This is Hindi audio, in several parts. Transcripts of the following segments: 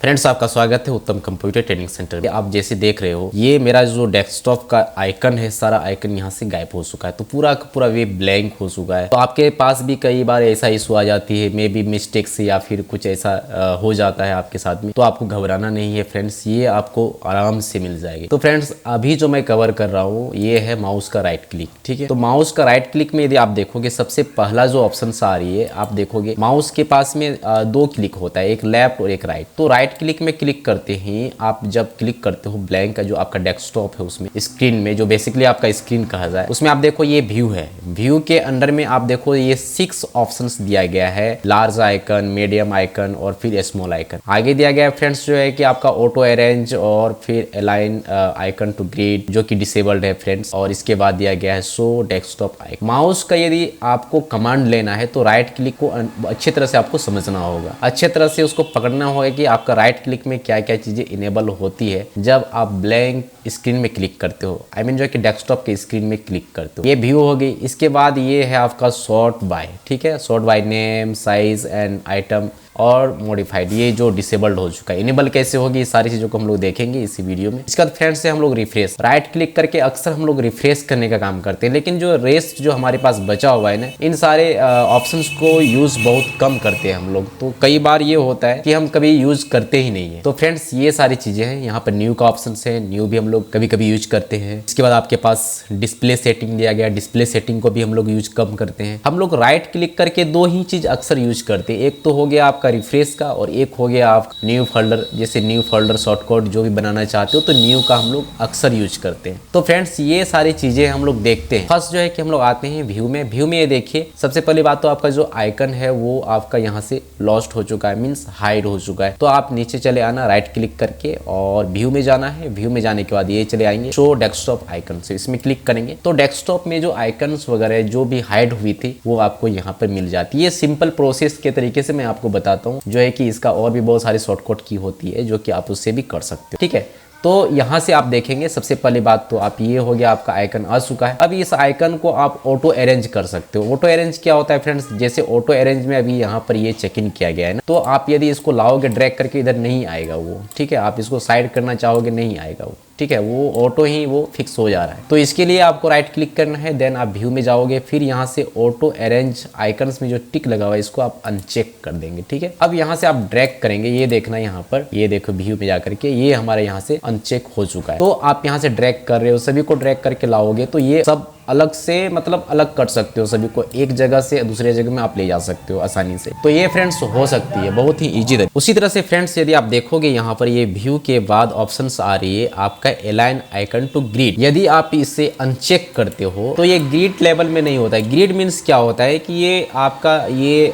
फ्रेंड्स, आपका स्वागत है उत्तम कंप्यूटर ट्रेनिंग सेंटर में। आप जैसे देख रहे हो, ये मेरा जो डेस्कटॉप का आइकन है, सारा आइकन यहाँ से गायब हो चुका है। तो पूरा का पूरा वे ब्लैंक हो चुका है। तो आपके पास भी कई बार ऐसा इशू आ जाती है, मे बी मिस्टेक से या फिर कुछ ऐसा हो जाता है आपके साथ में। तो आपको घबराना नहीं है फ्रेंड्स, ये आपको आराम से मिल जाएगी। तो फ्रेंड्स, अभी जो मैं कवर कर रहा हूँ ये है माउस का राइट क्लिक। ठीक है, तो माउस का राइट क्लिक में यदि आप देखोगे, सबसे पहला जो ऑप्शन आ रही है, आप देखोगे माउस के पास में दो क्लिक होता है, एक लेफ्ट और एक राइट। तो राइट क्लिक में क्लिक करते ही आप जब क्लिक करते हो ब्लैंक का जो आपका डेस्कटॉप है, उसमें स्क्रीन में जो बेसिकली आपका स्क्रीन कहा जाए, उसमें आप देखो ये व्यू है। व्यू के अंदर में आप देखो ये 6 ऑप्शंस दिया गया है, लार्ज आइकन, मीडियम आइकन और फिर स्मॉल आइकन। आगे दिया गया है फ्रेंड्स जो है कि आपका ऑटो अरेंज और फिर अलाइन आइकन टू ग्रिड, जो कि डिसेबल्ड है फ्रेंड्स। और इसके बाद दिया गया है शो डेस्कटॉप आइकन। माउस का यदि आपको कमांड लेना है तो राइट क्लिक को अच्छी तरह से आपको समझना होगा, अच्छे तरह से उसको पकड़ना होगा कि आपका राइट क्लिक में क्या क्या चीजें इनेबल होती है जब आप ब्लैंक स्क्रीन में क्लिक करते हो, आई मीन जो है कि डेस्कटॉप के स्क्रीन में क्लिक करते हो। ये व्यू हो गई। इसके बाद ये है आपका सॉर्ट बाय। ठीक है, sort by name, size and item और मॉडिफाइड, ये जो डिसेबल्ड हो चुका है। इनेबल कैसे होगी, ये सारी चीजों को हम लोग देखेंगे इसी वीडियो में। इसके बाद फ्रेंड्स से हम लोग रिफ्रेश, राइट क्लिक करके अक्सर हम लोग रिफ्रेश करने का काम करते हैं, लेकिन जो रेस्ट जो हमारे पास बचा हुआ है ना, इन सारे ऑप्शंस को यूज बहुत कम करते हैं हम लोग। तो कई बार ये होता है कि हम कभी यूज करते ही नहीं है। तो फ्रेंड्स, ये सारी चीजें हैं। यहाँ पर न्यू का ऑप्शन है, न्यू भी हम लोग कभी कभी यूज करते हैं। इसके बाद आपके पास डिस्प्ले सेटिंग दिया गया, डिस्प्ले सेटिंग को भी हम लोग यूज कम करते हैं। हम लोग राइट क्लिक करके दो ही चीज अक्सर यूज करते हैं, एक तो हो गया आपका रिफ्रेश का और एक हो गया आप न्यू फोल्डर। जैसे न्यू फोल्डर शॉर्टकट जो भी बनाना चाहते हो तो न्यू का हम लोग अक्सर यूज करते हैं। तो फ्रेंड्स, ये सारी चीजें हम लोग देखते हैं। फर्स्ट जो है कि हम लोग आते हैं व्यू में। व्यू में ये देखिए, सबसे पहली बात तो आपका जो आइकन है वो आपका यहाँ से लॉस्ट हो चुका है, मीन्स हाइड हो चुका है। तो आप नीचे चले आना, राइट क्लिक करके और व्यू में जाना है। व्यू में जाने के बाद ये चले आएंगे शो डेस्कटॉप आइकन से, इसमें क्लिक करेंगे तो डेस्कटॉप में जो आइकन वगैरह जो भी हाइड हुई थी वो आपको यहाँ पर मिल जाती है। ये सिंपल प्रोसेस के तरीके से मैं आपको बताता हूँ, जो है कि इसका और भी बहुत सारी शॉर्टकट की होती है जो कि आप उससे भी कर सकते हो। ठीक है, तो यहाँ से आप देखेंगे सबसे पहली बात तो आप ये हो गया, आपका आइकन आ चुका है। अब इस आइकन को आप ऑटो अरेंज कर सकते हो। ऑटो अरेंज क्या होता है फ्रेंड्स, जैसे ऑटो अरेंज में अभी यहाँ पर ये चेक इन किया गया है ना, तो आप यदि इसको लाओगे ड्रैग करके, इधर नहीं आएगा वो। ठीक है, आप इसको साइड करना चाहोगे, नहीं आएगा वो। ठीक है, वो ऑटो ही वो फिक्स हो जा रहा है। तो इसके लिए आपको राइट क्लिक करना है, देन आप व्यू में जाओगे, फिर यहाँ से ऑटो अरेंज आइकन्स में जो टिक लगा हुआ है इसको आप अनचेक कर देंगे। ठीक है, अब यहाँ से आप ड्रैग करेंगे, ये देखना यहाँ पर, ये देखो व्यू में जाकर के ये हमारे यहाँ से अनचेक हो चुका है। तो आप यहाँ से ड्रैग कर रहे हो, सभी को ड्रैग करके लाओगे तो ये सब अलग से मतलब अलग कर सकते हो, सभी को एक जगह से दूसरे जगह में आप ले जा सकते हो आसानी से। तो ये फ्रेंड्स हो सकती है बहुत ही इजी तरीके। उसी तरह से फ्रेंड्स, यदि आप देखोगे यहाँ पर ये व्यू के बाद ऑप्शंस आ रही है आपका अलाइन आइकन टू ग्रिड। यदि आप इसे अनचेक करते हो तो ये ग्रिड लेवल में नहीं होता है। ग्रिड मीन्स क्या होता है कि ये आपका ये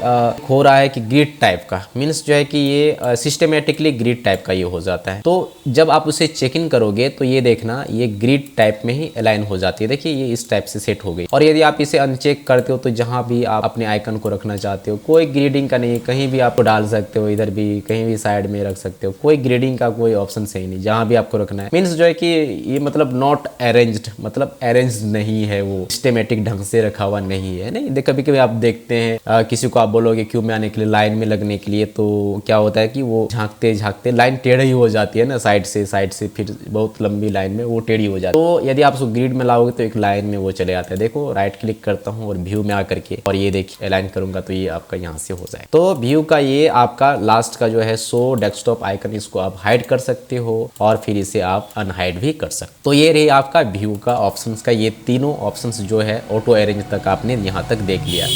हो रहा है कि ग्रिड टाइप का, मीन्स जो है कि ये सिस्टमेटिकली ग्रिड टाइप का ये हो जाता है। तो जब आप उसे चेक इन करोगे तो ये देखना ये ग्रिड टाइप में ही अलाइन हो जाती है। देखिए ये इस टाइप से सेट हो गई। और यदि आप इसे अनचेक करते हो तो जहां भी आप अपने आइकन को रखना चाहते हो, कोई ग्रिडिंग का नहीं, कहीं भी आपको डाल सकते हो, इधर भी कहीं भी साइड में रख सकते हो, कोई ग्रिडिंग का कोई ऑप्शन सही नहीं, जहां भी आपको रखना है। मीन्स जो है कि ये मतलब नॉट अरेंज्ड, मतलब अरेंज नहीं है, वो सिस्टमेटिक ढंग से रखा हुआ नहीं है। नहीं, कभी कभी आप देखते हैं किसी को आप बोलोगे क्यों में आने के लिए, लाइन में लगने के लिए, तो क्या होता है कि वो झांकते झांकते लाइन टेढ़ी हो जाती है ना, साइड से फिर बहुत लंबी लाइन में वो टेढ़ी हो जाती है। तो यदि आप उसको ग्रिड में लाओगे तो एक लाइन में वो चले आते हैं। देखो राइट क्लिक करता हूँ और व्यू में आकर के और ये देखिए अलाइन करूंगा तो ये आपका यहाँ से हो जाए। तो व्यू का ये आपका लास्ट का जो है शो डेस्कटॉप आइकन, इसको आप हाइड कर सकते हो और फिर इसे आप अनहाइड भी कर सकते हो। तो ये रही आपका व्यू का ऑप्शंस का, ये तीनों ऑप्शंस जो है ऑटो अरेंज तक आपने यहाँ तक देख लिया।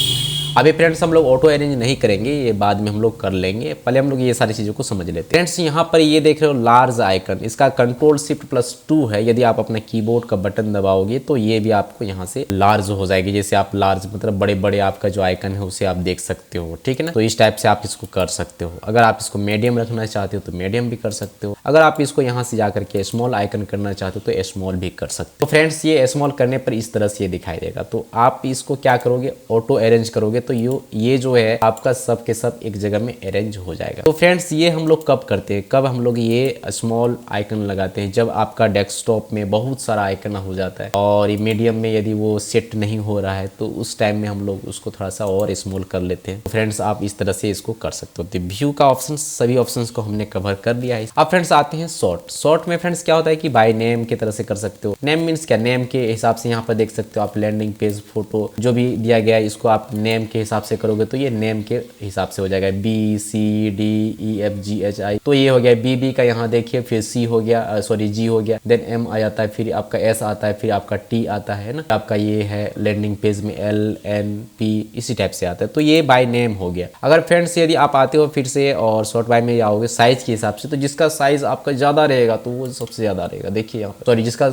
अभी फ्रेंड्स हम लोग ऑटो अरेंज नहीं करेंगे, ये बाद में हम लोग कर लेंगे, पहले हम लोग ये सारी चीज़ों को समझ लेते हैं। फ्रेंड्स यहाँ पर ये देख रहे हो लार्ज आइकन, इसका Ctrl+Shift+2 है। यदि आप अपना कीबोर्ड का बटन दबाओगे तो ये भी आपको यहाँ से लार्ज हो जाएगी। जैसे आप लार्ज मतलब बड़े बड़े आपका जो आइकन है उसे आप देख सकते हो। ठीक है ना, तो इस टाइप से आप इसको कर सकते हो। अगर आप इसको मीडियम रखना चाहते हो तो मीडियम भी कर सकते हो। अगर आप इसको यहाँ से जाकर के स्मॉल आइकन करना चाहते हो तो स्मॉल भी कर सकते हो। तो फ्रेंड्स, ये स्मॉल करने पर इस तरह से ये दिखाई देगा। तो आप इसको क्या करोगे, ऑटो अरेंज करोगे तो ये जो है आपका सब के सब एक जगह में अरेंज हो जाएगा। तो फ्रेंड्स ये हम लोग कब करते हैं, कब हम लोग ये स्मॉल आइकन लगाते हैं, जब आपका डेस्कटॉप में बहुत सारा आइकन हो जाता है और मीडियम में यदि वो सेट नहीं हो रहा है तो उस टाइम में हम लोग उसको थोड़ा सा और स्मॉल कर लेते हैं। तो फ्रेंड्स आप इस तरह से इसको कर सकते हो। तो व्यू का ऑप्शन, सभी ऑप्शंस को हमने कवर कर दिया है। अब फ्रेंड्स आते हैं शॉर्ट। शॉर्ट में फ्रेंड्स क्या होता है कि बाय नेम की तरह से कर सकते हो। नेम मीन्स क्या, नेम के हिसाब से यहाँ पर देख सकते हो आप लैंडिंग पेज फोटो जो भी दिया गया है इसको आप नेम के हिसाब से करोगे तो ये नेम के हिसाब से हो जाएगा। BCDEFGHI, तो ये हो गया। BB का यहाँ देखिए, फिर C हो गया, सॉरी G हो गया, देन M आ जाता है, फिर आपका S आता है, फिर आपका T आता है ना, आपका ये है लैंडिंग पेज में LNP इसी टाइप से आता है। तो ये बाय नेम हो गया। अगर फ्रेंड्स यदि आप आते हो फिर से और शॉर्ट बाय में आओगे साइज के हिसाब से, तो जिसका साइज आपका ज्यादा रहेगा तो वो सबसे ज्यादा रहेगा। देखिए यहाँ पर, सॉरी जिसका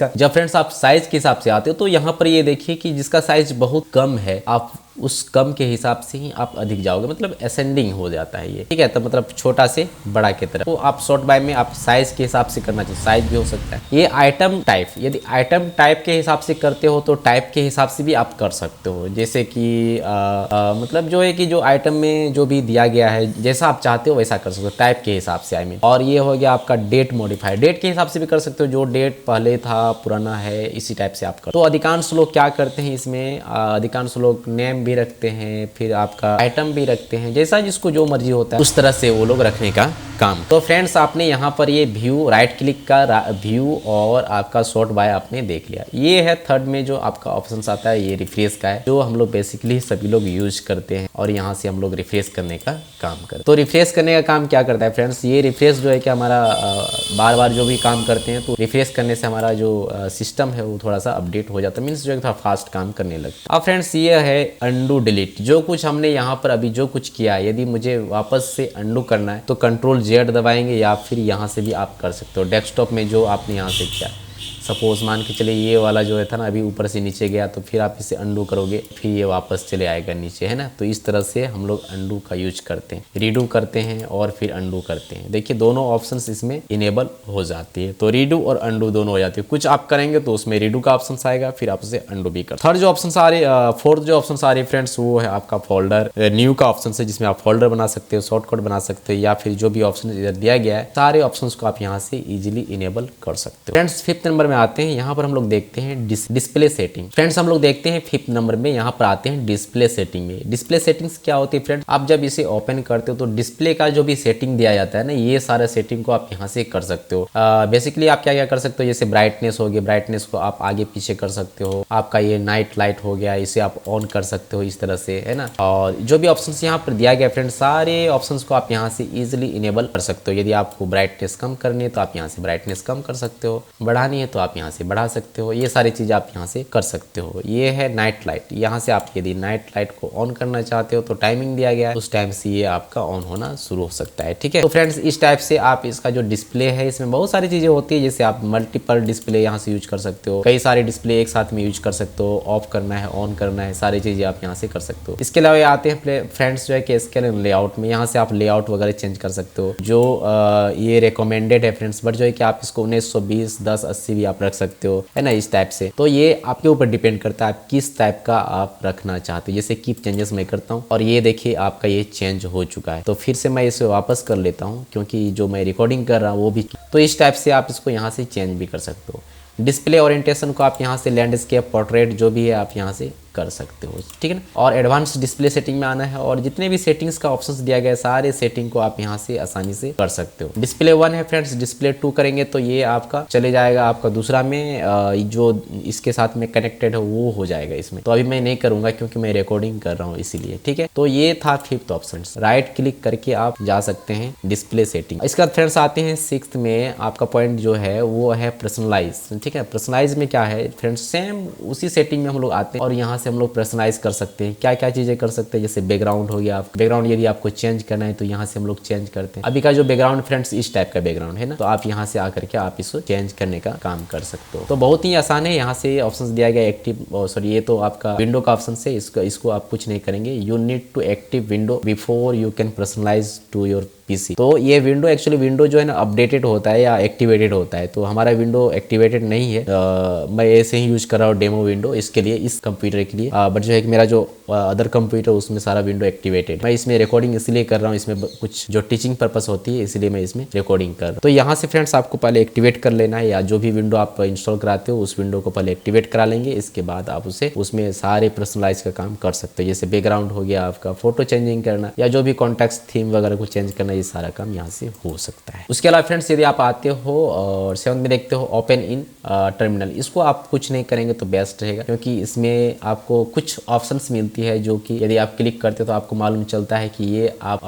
जब फ्रेंड्स आप साइज के हिसाब से आते हो तो यहाँ पर ये देखिए कि जिसका साइज बहुत कम है आप उस कम के हिसाब से ही आप अधिक जाओगे, मतलब असेंडिंग हो जाता है ये, ठीक है। तो मतलब छोटा से बड़ा की तरफ। तो आप शॉर्ट बाय में आप साइज के हिसाब से करना चाहिए, साइज भी हो सकता है। ये आइटम टाइप, यदि आइटम टाइप के हिसाब से करते हो तो टाइप के हिसाब से भी आप कर सकते हो। जैसे कि मतलब जो है कि जो आइटम में जो भी दिया गया है जैसा आप चाहते हो वैसा कर सकते हो टाइप के हिसाब से, आई मीन। और ये हो गया आपका डेट मॉडिफाई, डेट के हिसाब से भी कर सकते हो, जो डेट पहले था पुराना है इसी टाइप से आप कर। तो अधिकांश लोग क्या करते हैं इसमें, अधिकांश लोग नेम भी रखते हैं, फिर आपका आइटम भी रखते हैं, जैसा जिसको जो मर्जी होता है उस तरह से वो लोग रखने का काम। तो फ्रेंड्स आपने यहाँ पर ये व्यू, राइट क्लिक का व्यू और आपका शॉर्ट बाय आपने देख लिया। ये है थर्ड में जो आपका ऑप्शन आता है, ये रिफ्रेश का है, जो हम लोग बेसिकली सभी लोग यूज करते हैं और यहाँ से हम लोग रिफ्रेश करने का काम करते हैं। तो रिफ्रेश करने का काम क्या करता है फ्रेंड्स, ये रिफ्रेश जो है कि हमारा बार बार जो भी काम करते हैं तो रिफ्रेश करने से हमारा जो सिस्टम है वो थोड़ा सा अपडेट हो जाता है, मीन्स जो है थोड़ा फास्ट काम करने लगता है। अब फ्रेंड्स ये है अंडू डिलीट, जो कुछ हमने यहाँ पर अभी जो कुछ किया है यदि मुझे वापस से अंडू करना है तो Ctrl Z दबाएंगे या फिर यहाँ से भी आप कर सकते हो। डेस्कटॉप में जो आपने यहाँ से किया, सपोज मान के चले ये वाला जो है था ना अभी ऊपर से नीचे गया, तो फिर आप इसे अंडू करोगे फिर ये वापस चले आएगा नीचे, है ना। तो इस तरह से हम लोग अंडू का यूज करते हैं, रीडू करते हैं और फिर अंडू करते हैं। देखिए दोनों ऑप्शंस इसमें इनेबल हो जाती है, तो रीडू और अंडू दोनों हो जाती है। कुछ आप करेंगे तो उसमें रीडू का ऑप्शन आएगा, फिर आप उसे अंडू भी कर। थर्ड जो ऑप्शन आ रही, फोर्थ जो ऑप्शन आ रही है फ्रेंड्स वो है आपका फोल्डर न्यू का ऑप्शन है, जिसमें आप फोल्डर बना सकते हो, शॉर्टकट बना सकते हो, या फिर जो भी ऑप्शन इधर दिया गया है सारे ऑप्शंस को आप यहाँ से इजीली इनेबल कर सकते हो। फ्रेंड्स फिफ्थ नंबर में आते हैं, यहाँ पर हम लोग देखते हैं डिस्प्ले सेटिंग। फ्रेंड्स हम लोग देखते हैं फिफ्थ नंबर में, यहाँ पर आते हैं डिस्प्ले सेटिंग में। डिस्प्ले सेटिंग्स क्या होती है फ्रेंड्स, आप जब इसे ओपन करते हो तो डिस्प्ले का जो भी सेटिंग दिया जाता है ना, ये सारे सेटिंग को आप यहाँ से कर सकते हो। बेसिकली आप क्या क्या कर सकते हो, जैसे ब्राइटनेस हो गया, ब्राइटनेस को आप आगे पीछे कर सकते हो। आपका ये नाइट लाइट हो गया, इसे आप ऑन कर सकते हो इस तरह से, है ना। और जो भी ऑप्शन यहाँ पर दिया गया फ्रेंड्स, सारे ऑप्शन को आप यहाँ से इजिली इनेबल कर सकते हो। यदि आपको ब्राइटनेस कम करनी है तो आप यहाँ से ब्राइटनेस कम कर सकते हो, बढ़ानी है तो आप यहाँ से बढ़ा सकते हो, ये सारी चीज़ें आप यहाँ से कर सकते हो। ये है नाइट लाइट, यहाँ से आप यदि नाइट लाइट को ऑन करना चाहते हो तो टाइमिंग दिया गया है, उस टाइम से ये आपका ऑन होना शुरू हो सकता है, ठीक है। तो फ्रेंड्स इस टाइप से आप इसका जो डिस्प्ले है इसमें बहुत सारी चीज़ें होती है, जैसे आप मल्टीपल डिस्प्ले यहाँ से यूज कर सकते हो, कई सारे डिस्प्ले एक साथ में यूज कर सकते हो, ऑफ करना है ऑन करना है, सारी चीज़ें आप यहाँ से कर सकते हो। इसके अलावा आते हैं फ्रेंड्स जो है कि स्केल लेआउट में, यहाँ से आप लेआउट वगैरह चेंज कर सकते हो, जो ये रिकमेंडेड है फ्रेंड्स, बट जो है कि आप इसको 1920 10 80 भी आप रख सकते हो, है ना, इस टाइप से। तो ये आपके ऊपर डिपेंड करता है आप किस टाइप का आप रखना चाहते हो। जैसे कीप चेंजेस मैं करता हूँ और ये देखिए आपका ये चेंज हो चुका है, तो फिर से मैं इसे वापस कर लेता हूँ क्योंकि जो मैं रिकॉर्डिंग कर रहा हूँ वो भी। तो इस टाइप से आप इसको यहाँ से चेंज भी कर सकते हो। डिस्प्ले ओरिएंटेशन को आप यहाँ से लैंडस्केप, पोर्ट्रेट जो भी है आप यहाँ से कर सकते हो, ठीक है ना। और एडवांस डिस्प्ले सेटिंग में आना है और जितने भी सेटिंग्स का ऑप्शंस दिया गया है सारे सेटिंग को आप यहाँ से आसानी से कर सकते हो। डिस्प्ले 1 है फ्रेंड्स, डिस्प्ले 2 करेंगे तो ये आपका चले जाएगा आपका दूसरा में, जो इसके साथ में कनेक्टेड है वो हो जाएगा इसमें। तो अभी मैं नहीं करूंगा क्योंकि मैं रिकॉर्डिंग कर रहा हूँ इसीलिए, ठीक है। तो ये था फिफ्थ ऑप्शन, राइट क्लिक करके आप जा सकते हैं डिस्प्ले सेटिंग। इसके बाद फ्रेंड्स आते हैं सिक्स्थ में, आपका पॉइंट जो है वो है पर्सनलाइज, ठीक है। पर्सनलाइज में क्या है फ्रेंड्स, सेम उसी सेटिंग में हम लोग आते हैं और यहाँ से हम लोग पर्सनलाइज कर सकते हैं। क्या क्या चीजें कर सकते हैं, जैसे बैकग्राउंड हो गया, बैकग्राउंड यदि आपको चेंज करना है तो यहाँ से हम लोग चेंज करते हैं। अभी का जो बैकग्राउंड फ्रेंड्स इस टाइप का बैकग्राउंड है ना, तो आप यहाँ से आकर के आप इसको चेंज करने का काम कर सकते हो। तो बहुत ही आसान है, यहाँ से ऑप्शन दिया गया एक्टिव, सॉरी ये तो आपका विंडो का ऑप्शन है, इसको आप कुछ नहीं करेंगे। You need to active window before you can personalise to your PC. तो ये विंडो एक्चुअली विंडो जो है ना अपडेटेड होता है या एक्टिवेटेड होता है, तो हमारा विंडो एक्टिवेटेड नहीं है। मैं ऐसे ही यूज कर रहा हूँ डेमो विंडो इसके लिए, इस कंप्यूटर के लिए। बट जो है कि मेरा जो अदर कंप्यूटर उसमें सारा विंडो एक्टिवेटेड। मैं इसमें रिकॉर्डिंग इसलिए कर रहा हूँ, इसमें कुछ जो टीचिंग पर्पस होती है इसलिए मैं इसमें रिकॉर्डिंग कर रहा हूँ। तो यहाँ से फ्रेंड्स आपको पहले एक्टिवेट कर लेना है, या जो भी विंडो आप इंस्टॉल कराते हो उस विंडो को पहले एक्टिवेट करा लेंगे। इसके बाद आप उसे उसमें सारे पर्सनलाइज का काम कर सकते हो, जैसे बैकग्राउंड हो गया आपका, फोटो चेंजिंग करना या जो भी कॉन्टेक्स्ट थीम वगैरह को चेंज करना, ये सारा काम यहाँ से हो सकता है। उसके अलावा फ्रेंड्स यदि आप आते हो और 7 में देखते हो ओपन इन टर्मिनल, इसको आप कुछ नहीं करेंगे तो बेस्ट रहेगा, क्योंकि इसमें आपको कुछ ऑप्शंस मिलती है जो कि यदि आप क्लिक करते हो तो आपको मालूम चलता है कि ये आप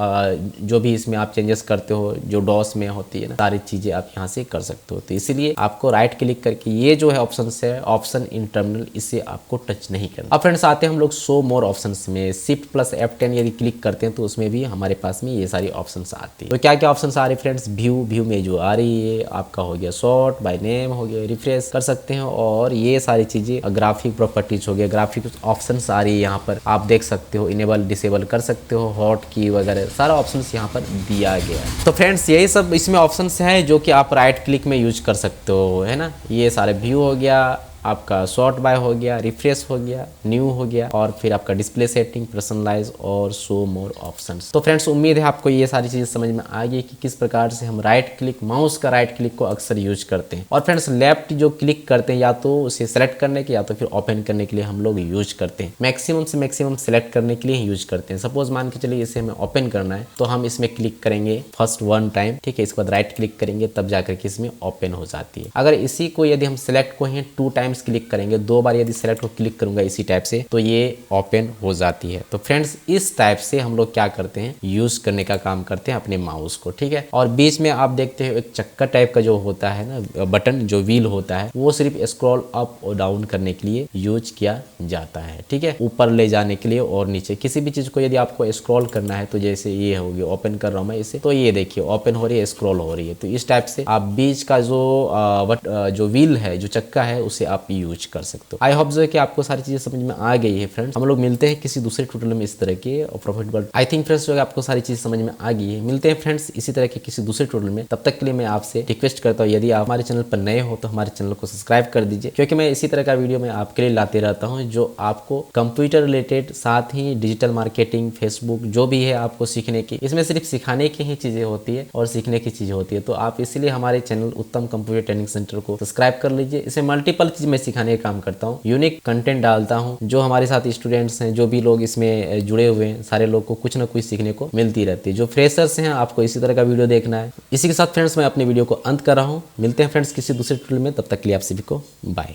जो भी इसमें आप चेंजेस करते हो जो डॉस में होती है ना, सारी चीजें आप यहाँ से कर सकते हो। तो इसीलिए आपको राइट क्लिक करके ये जो है ऑप्शन है ऑप्शन इन टर्मिनल, इसे आपको टच नहीं करना। अब फ्रेंड्स आते हैं हम लोग शो मोर ऑप्शंस में। शिफ्ट प्लस F10 यदि क्लिक करते हैं तो उसमें भी हमारे पास में ये सारी ऑप्शंस आती है। तो क्या क्या ऑप्शंस आ रहे हैं फ्रेंड्स, व्यू में जो आ रही है आपका हो गया सॉर्ट बाय नेम, हो गया रिफ्रेश कर सकते हैं, और ये सारी चीजें ग्राफिक प्रॉपर्टीज हो गया, ग्राफिक ऑप्शंस आ रही है यहाँ पर, आप देख सकते हो इनेबल डिसेबल कर सकते हो, हॉट की वगैरह सारा ऑप्शंस यहाँ पर दिया गया है। तो फ्रेंड्स यही सब इसमें ऑप्शंस है जो कि आप राइट क्लिक में यूज कर सकते हो, है ना। ये सारे व्यू हो गया, आपका शॉर्ट बाय हो गया, रिफ्रेश हो गया, न्यू हो गया, और फिर आपका डिस्प्ले सेटिंग, पर्सनलाइज और शो मोर ऑप्शंस। तो फ्रेंड्स उम्मीद है आपको ये सारी चीजें समझ में आ गई कि किस प्रकार से हम राइट क्लिक, माउस का राइट क्लिक को अक्सर यूज करते हैं। और फ्रेंड्स लेफ्ट जो क्लिक करते हैं या तो उसे सेलेक्ट करने के या तो फिर ओपन करने के लिए हम लोग यूज करते हैं। मैक्सिमम से मैक्सिमम सेलेक्ट करने के लिए यूज करते हैं। सपोज मान के चलिए इसे हमें ओपन करना है तो हम इसमें क्लिक करेंगे फर्स्ट 1 टाइम, ठीक है, इसके बाद राइट क्लिक करेंगे तब जाकर के इसमें ओपन हो जाती है। अगर इसी को यदि हम सेलेक्ट को ही 2 टाइम्स क्लिक करेंगे, 2 बार यदि सेलेक्ट को क्लिक करूंगा इसी टाइप से, तो ये ओपन हो जाती है। तो फ्रेंड्स इस टाइप से हम लोग क्या करते हैं, यूज करने का काम करते हैं अपने माउस को, ठीक है। और बीच में आप देखते हो एक चक्कर टाइप का जो होता है ना बटन, जो व्हील होता है, वो सिर्फ स्क्रॉल अप और डाउन करने के लिए यूज किया जाता है, ठीक है, ऊपर ले जाने के लिए और नीचे किसी भी चीज को यदि आपको स्क्रॉल करना है, तो जैसे ये हो गया, ओपन कर रहा हूं मैं इसे, तो ये देखिए ओपन हो रही है, स्क्रॉल हो रही है। तो इस टाइप से आप बीच का जो व्हील है, जो चक्का है, उसे आप यूज कर सकते हो। आई होप जो है कि आपको सारी चीजें समझ में आ गई है फ्रेंड्स। हम लोग मिलते हैं किसी दूसरे ट्यूटोरियल में इस तरह के और प्रॉफिटेबल। आई थिंक फ्रेंड्स जो है आपको सारी चीजें समझ में आ गई है। मिलते हैं फ्रेंड्स इसी तरह के किसी दूसरे ट्यूटोरियल में। तब तक के लिए मैं आपसे रिक्वेस्ट करता हूँ, यदि आप हमारे चैनल पर नए हो तो हमारे चैनल को सब्सक्राइब कर दीजिए, क्योंकि मैं इसी तरह का वीडियो मैं आपके लिए लाते रहता हूँ जो आपको कंप्यूटर रिलेटेड, साथ ही डिजिटल मार्केटिंग, फेसबुक जो भी है आपको सीखने की, इसमें सिर्फ सिखाने की ही चीजें होती है और सीखने की चीजें होती है। तो आप इसीलिए हमारे चैनल उत्तम कंप्यूटर ट्रेनिंग सेंटर को सब्सक्राइब कर लीजिए। इसे मल्टीपल चीज मैं सिखाने का काम करता हूँ, यूनिक कंटेंट डालता हूं। जो हमारे साथ स्टूडेंट्स हैं, जो भी लोग इसमें जुड़े हुए हैं, सारे लोग को कुछ ना कुछ सीखने को मिलती रहती है। जो फ्रेशर्स हैं, आपको इसी तरह का वीडियो देखना है। इसी के साथ फ्रेंड्स मैं अपने वीडियो को अंत कर रहा हूं। मिलते हैं फ्रेंड्स किसी दूसरे ट्यूटोरियल में, तब तक के लिए आप सभी को बाय।